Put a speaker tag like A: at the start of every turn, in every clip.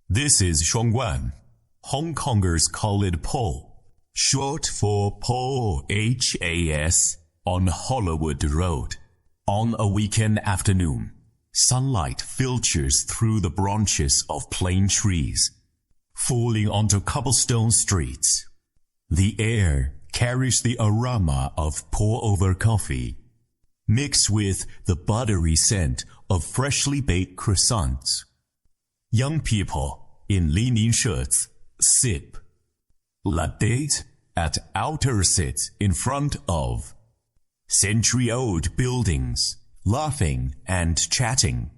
A: This is Sheung. Hong Kongers call it PoHo, short for POHAS, on Hollywood Road. On a weekend afternoon, sunlight filters through the branches of plane trees, falling onto cobblestone streets. The air carries the aroma of pour-over coffee, mixed with the buttery scent of freshly baked croissants. Young people in linen shirts sip lattes at outer seats in front of century-old buildings, laughing and chatting.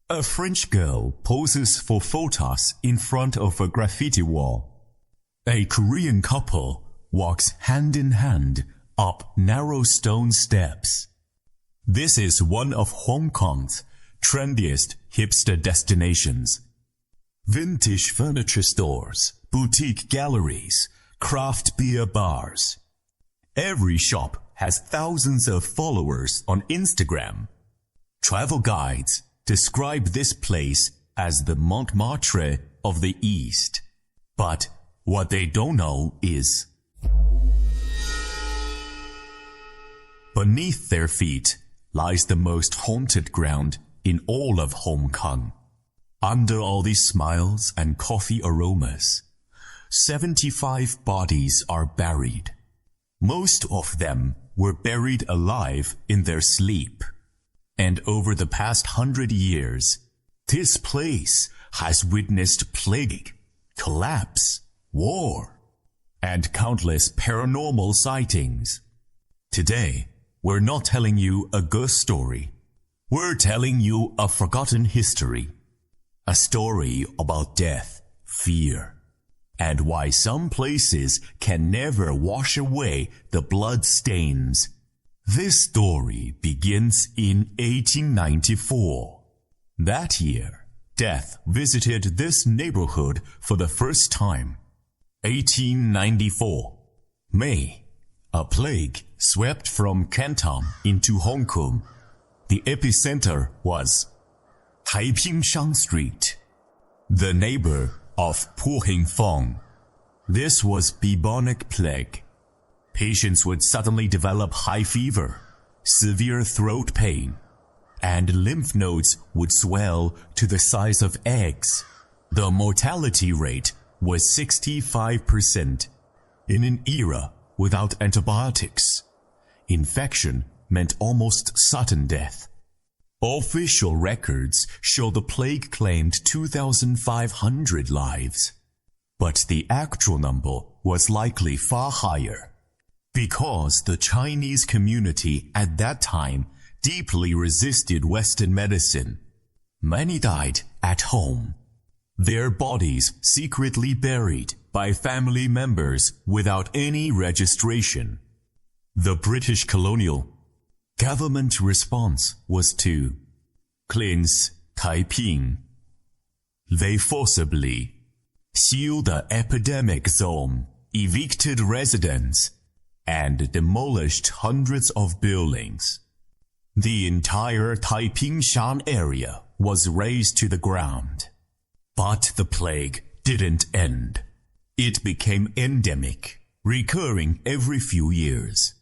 A: A French girl poses for photos in front of a graffiti wall. A Korean couple walks hand in hand up narrow stone steps. This is one of Hong Kong's trendiest hipster destinations. Vintage furniture stores, boutique galleries, craft beer bars. Every shop has thousands of followers on Instagram. Travel guides describe this place as the Montmartre of the East. But what they don't know is, beneath their feet lies the most haunted ground in all of Hong Kong. Under all these smiles and coffee aromas, 75 bodies are buried. Most of them were buried alive in their sleep. And over the past 100 years, this place has witnessed plague, collapse, war, and countless paranormal sightings. Today, we're not telling you a ghost story. We're telling you a forgotten history. A story about death, fear, and why some places can never wash away the blood stains. This story begins in 1894. That year, death visited this neighborhood for the first time. 1894. May. A plague swept from Canton into Hong Kong. The epicenter was Shan Street, the neighbor of Fong. This was bubonic plague. Patients would suddenly develop high fever, severe throat pain, and lymph nodes would swell to the size of eggs. The mortality rate was 65%. In an era without antibiotics, infection meant almost sudden death. Official records show the plague claimed 2,500 lives, but the actual number was likely far higher, because the Chinese community at that time deeply resisted Western medicine. Many died at home, their bodies secretly buried by family members without any registration. The British colonial government response was to cleanse Taiping. They forcibly sealed the epidemic zone, evicted residents, and demolished hundreds of buildings. The entire Taiping Shan area was razed to the ground. But the plague didn't end. It became endemic, recurring every few years,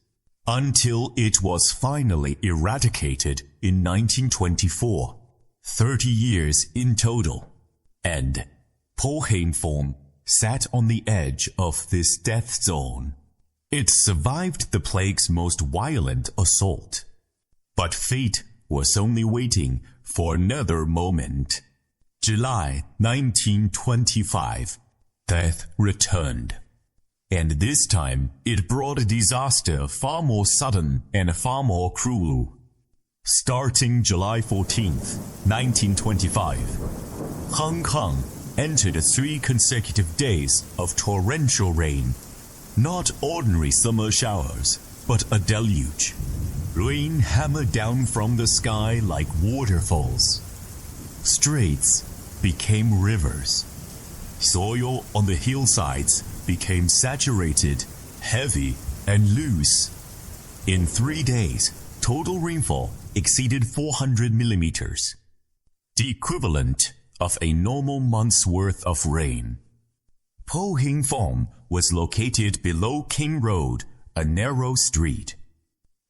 A: until it was finally eradicated in 1924, 30 years in total. And PoHo sat on the edge of this death zone. It survived the plague's most violent assault. But fate was only waiting for another moment. July 1925, death returned. And this time, it brought a disaster far more sudden and far more cruel. Starting July 14th, 1925, Hong Kong entered 3 consecutive days of torrential rain. Not ordinary summer showers, but a deluge. Rain hammered down from the sky like waterfalls. Straits became rivers. Soil on the hillsides became saturated, heavy, and loose. In 3 days, total rainfall exceeded 400 millimeters, the equivalent of a normal month's worth of rain. Po Hing Fong was located below King Road, a narrow street.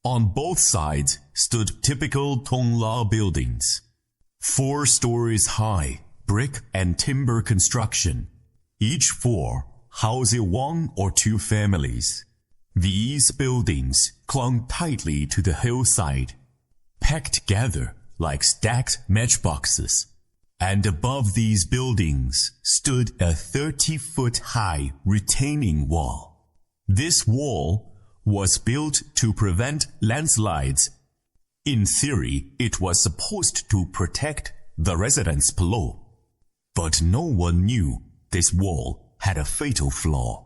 A: On both sides stood typical Tongla buildings, 4 stories high, brick and timber construction, each 4 housing 1 or 2 families. These buildings clung tightly to the hillside, packed together like stacked matchboxes, and above these buildings stood a 30-foot-high retaining wall. This wall was built to prevent landslides. In theory, it was supposed to protect the residents below, but no one knew this wall had a fatal flaw.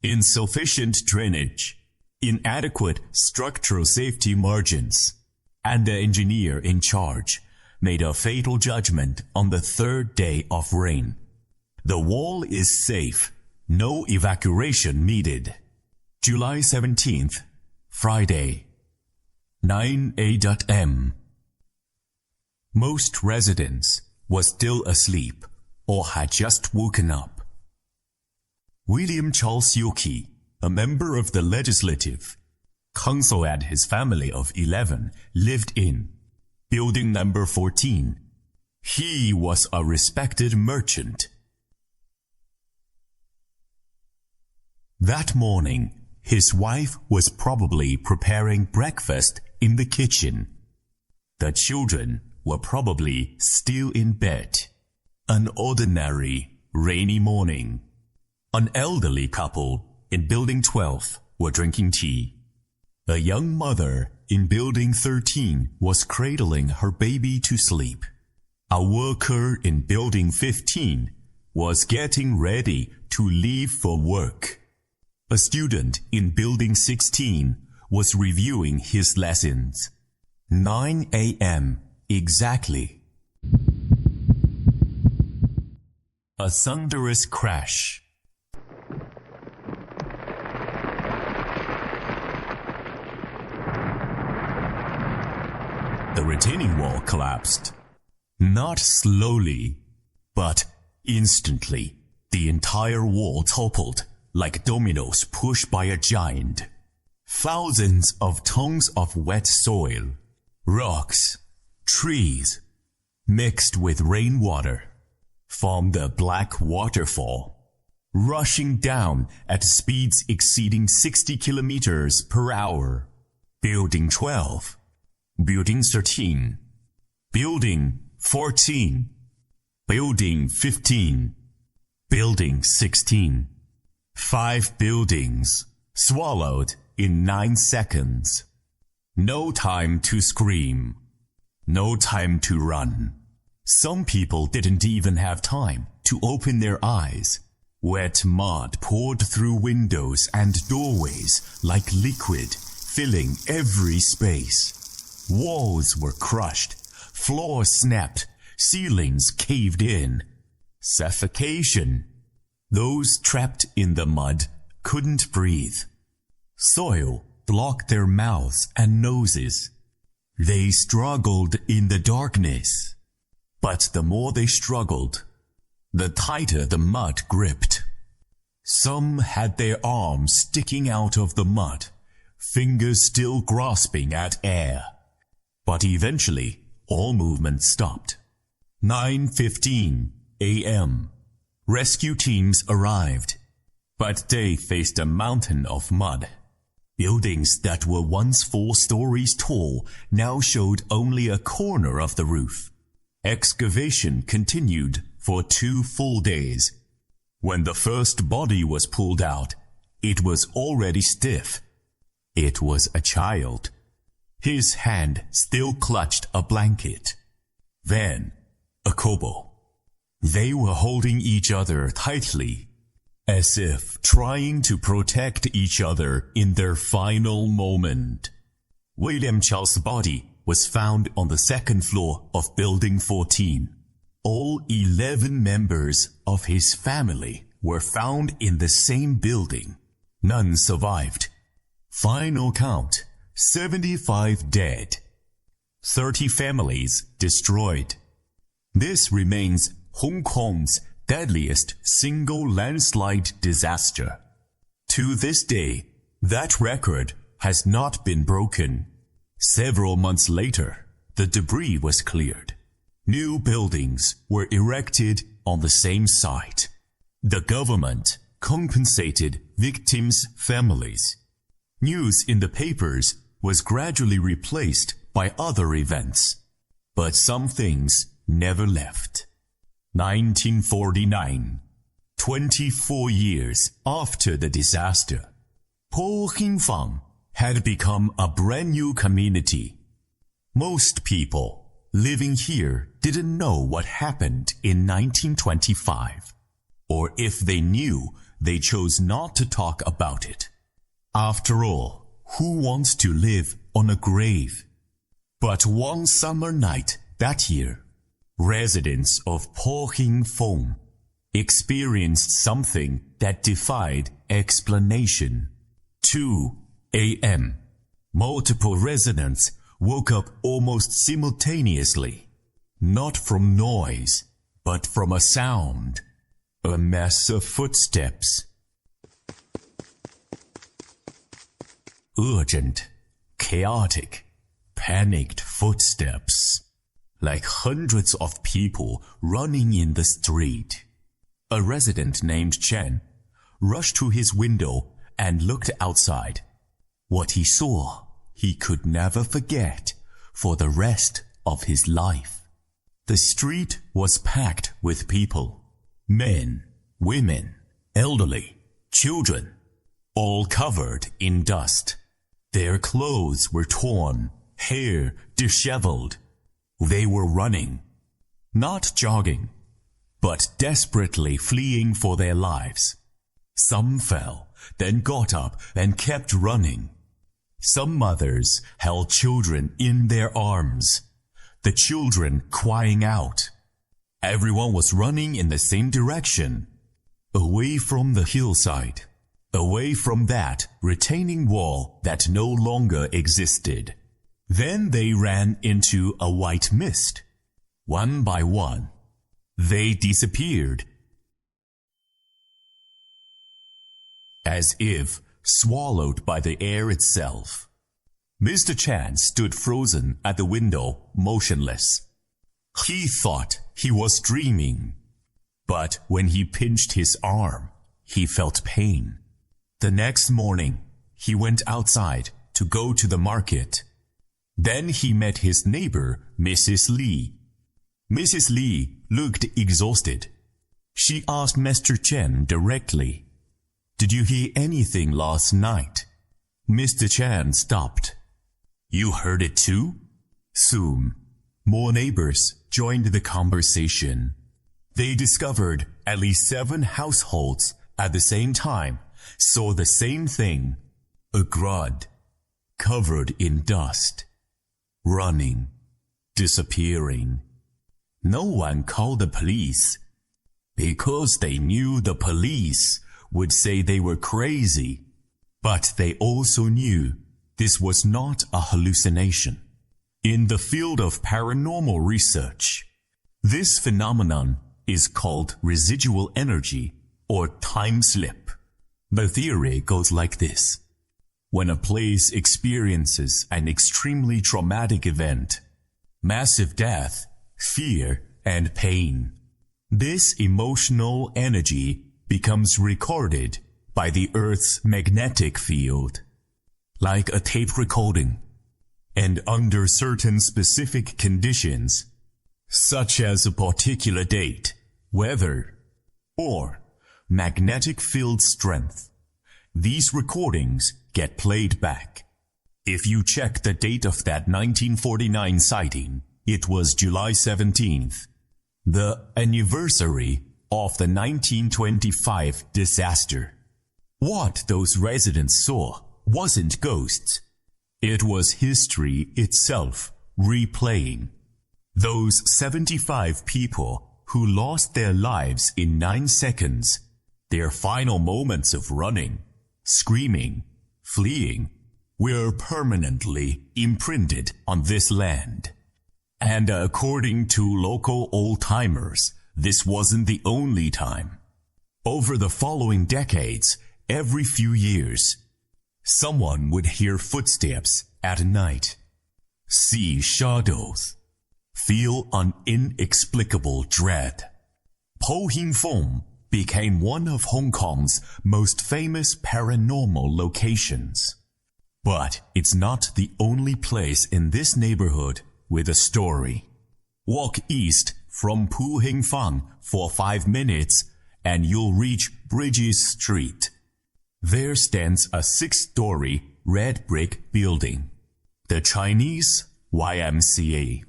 A: Insufficient drainage, inadequate structural safety margins, and the engineer in charge made a fatal judgment on the 3rd day of rain. The wall is safe. No evacuation needed. July 17th, Friday, 9 a.m. Most residents were still asleep or had just woken up. William Charles Yoki, a member of the legislative council and his family of 11, lived in building number 14. He was a respected merchant. That morning, his wife was probably preparing breakfast in the kitchen. The children were probably still in bed. An ordinary, rainy morning. An elderly couple in Building 12 were drinking tea. A young mother in Building 13 was cradling her baby to sleep. A worker in Building 15 was getting ready to leave for work. A student in Building 16 was reviewing his lessons. 9 a.m. exactly. A thunderous crash. The retaining wall collapsed. Not slowly, but instantly. The entire wall toppled like dominoes pushed by a giant. Thousands of tons of wet soil, rocks, trees, mixed with rainwater, formed a black waterfall, rushing down at speeds exceeding 60 kilometers per hour. Building 12, Building 13, Building 14, Building 15, Building 16. 5 buildings swallowed in 9 seconds. No time to scream. No time to run. Some people didn't even have time to open their eyes. Wet mud poured through windows and doorways like liquid, filling every space. Walls were crushed. Floors snapped. Ceilings caved in. Suffocation. Those trapped in the mud couldn't breathe. Soil blocked their mouths and noses. They struggled in the darkness. But the more they struggled, the tighter the mud gripped. Some had their arms sticking out of the mud, fingers still grasping at air. But eventually, all movement stopped. 9:15 a.m. Rescue teams arrived, but they faced a mountain of mud. Buildings that were once 4 stories tall now showed only a corner of the roof. Excavation continued for 2 full days. When the first body was pulled out, it was already stiff. It was a child. His hand still clutched a blanket. Then, a kobo. They were holding each other tightly, as if trying to protect each other in their final moment. William Charles' body was found on the 2nd floor of Building 14. All 11 members of his family were found in the same building. None survived. Final count, 75 dead. 30 families destroyed. This remains Hong Kong's deadliest single landslide disaster. To this day, that record has not been broken. Several months later, the debris was cleared. New buildings were erected on the same site. The government compensated victims' families. News in the papers was gradually replaced by other events. But some things never left. 1949, 24 years after the disaster, PoHo had become a brand new community. Most people living here didn't know what happened in 1925. Or if they knew, they chose not to talk about it. After all, who wants to live on a grave? But one summer night that year, residents of PoHo Fong experienced something that defied explanation. 2 a.m. Multiple residents woke up almost simultaneously, not from noise, but from a sound, a mass of footsteps. Urgent, chaotic, panicked footsteps, like hundreds of people running in the street. A resident named Shan rushed to his window and looked outside. What he saw, he could never forget for the rest of his life. The street was packed with people, men, women, elderly, children, all covered in dust. Their clothes were torn, hair disheveled. They were running, not jogging, but desperately fleeing for their lives. Some fell, then got up and kept running. Some mothers held children in their arms, the children crying out. Everyone was running in the same direction, away from the hillside, away from that retaining wall that no longer existed. Then they ran into a white mist. One by one, they disappeared, as if swallowed by the air itself. Mr. Chan stood frozen at the window, motionless. He thought he was dreaming, but when he pinched his arm, he felt pain. The next morning, he went outside to go to the market. Then he met his neighbor, Mrs. Lee. Mrs. Lee looked exhausted. She asked Mr. Chen directly, "Did you hear anything last night?" Mr. Chen stopped. "You heard it too?" Soon, more neighbors joined the conversation. They discovered at least 7 households at the same time saw the same thing, a crowd covered in dust, running, disappearing. No one called the police because they knew the police would say they were crazy, but they also knew this was not a hallucination. In the field of paranormal research, this phenomenon is called residual energy or time slip. The theory goes like this. When a place experiences an extremely traumatic event, massive death, fear, and pain, this emotional energy becomes recorded by the Earth's magnetic field, like a tape recording, and under certain specific conditions, such as a particular date, weather, or magnetic field strength, these recordings get played back. If you check the date of that 1949 sighting, it was July 17th, the anniversary of the 1925 disaster. What those residents saw wasn't ghosts. It was history itself replaying. Those 75 people who lost their lives in 9 seconds, their final moments of running, screaming, fleeing, were permanently imprinted on this land. And according to local old-timers, this wasn't the only time. Over the following decades, every few years, someone would hear footsteps at night, see shadows, feel an inexplicable dread. PoHo Fong became one of Hong Kong's most famous paranormal locations. But it's not the only place in this neighborhood with a story. Walk east from PoHo Fong for 5 minutes and you'll reach Bridges Street. There stands a 6-story red brick building, the Chinese YMCA.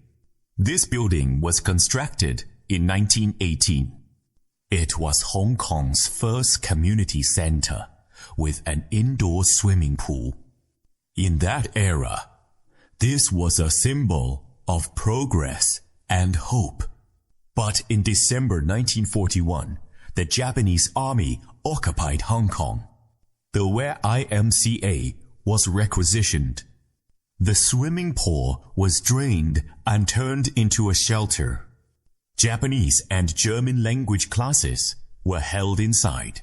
A: This building was constructed in 1918. It was Hong Kong's first community center with an indoor swimming pool. In that era, this was a symbol of progress and hope. But in December 1941, the Japanese army occupied Hong Kong. The YMCA was requisitioned. The swimming pool was drained and turned into a shelter. Japanese and German language classes were held inside.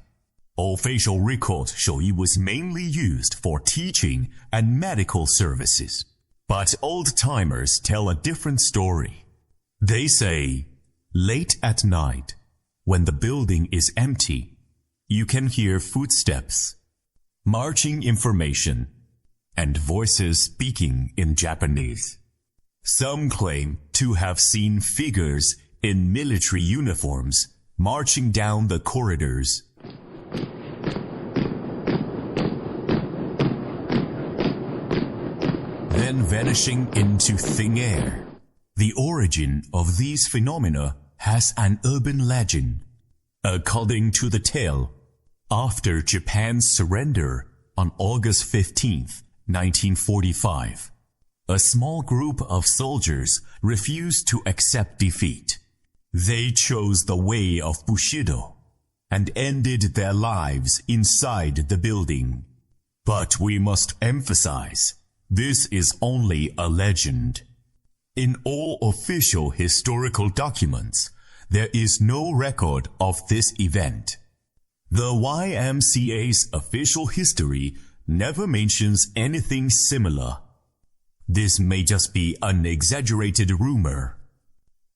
A: Official records show it was mainly used for teaching and medical services. But old-timers tell a different story. They say, late at night, when the building is empty, you can hear footsteps, marching information, and voices speaking in Japanese. Some claim to have seen figures in military uniforms marching down the corridors. Then vanishing into thin air. The origin of these phenomena has an urban legend. According to the tale, after Japan's surrender on August 15th, 1945, a small group of soldiers refused to accept defeat. They chose the way of Bushido and ended their lives inside the building. But we must emphasize, this is only a legend. In all official historical documents, there is no record of this event. The YMCA's official history never mentions anything similar. This may just be an exaggerated rumor,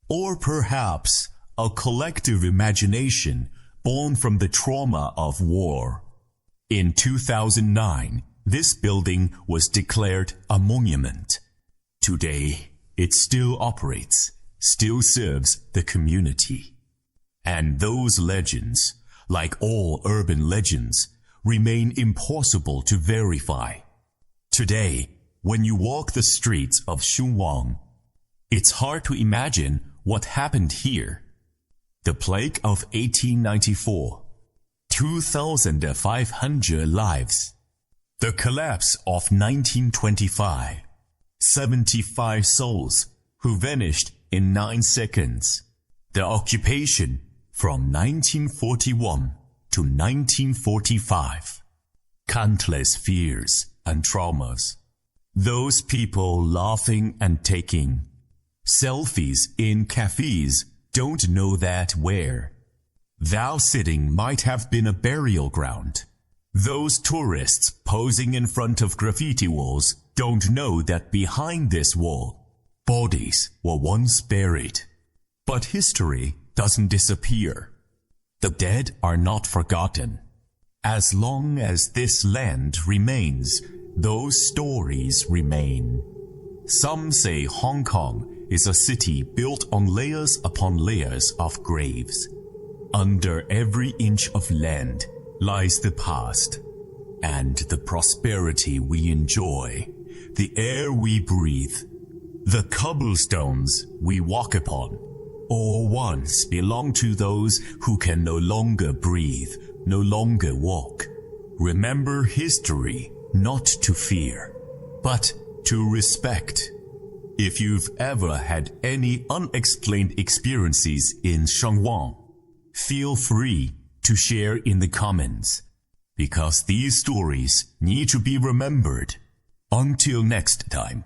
A: or perhaps a collective imagination born from the trauma of war. In 2009, this building was declared a monument. Today, it still operates, still serves the community. And those legends, like all urban legends, remain impossible to verify. Today, when you walk the streets of Sheung, it's hard to imagine what happened here. The plague of 1894, 2,500 lives. The collapse of 1925, 75 souls who vanished in 9 seconds. The occupation from 1941 to 1945. Countless fears and traumas. Those people laughing and taking selfies in cafes don't know that where. That sitting might have been a burial ground. Those tourists posing in front of graffiti walls don't know that behind this wall, bodies were once buried. But history doesn't disappear. The dead are not forgotten. As long as this land remains, those stories remain. Some say Hong Kong is a city built on layers upon layers of graves. Under every inch of land lies the past, and the prosperity we enjoy, the air we breathe, the cobblestones we walk upon, all once belonged to those who can no longer breathe, no longer walk. Remember history, not to fear, but to respect. If you've ever had any unexplained experiences in Sheung, feel free to share in the comments, because these stories need to be remembered. Until next time.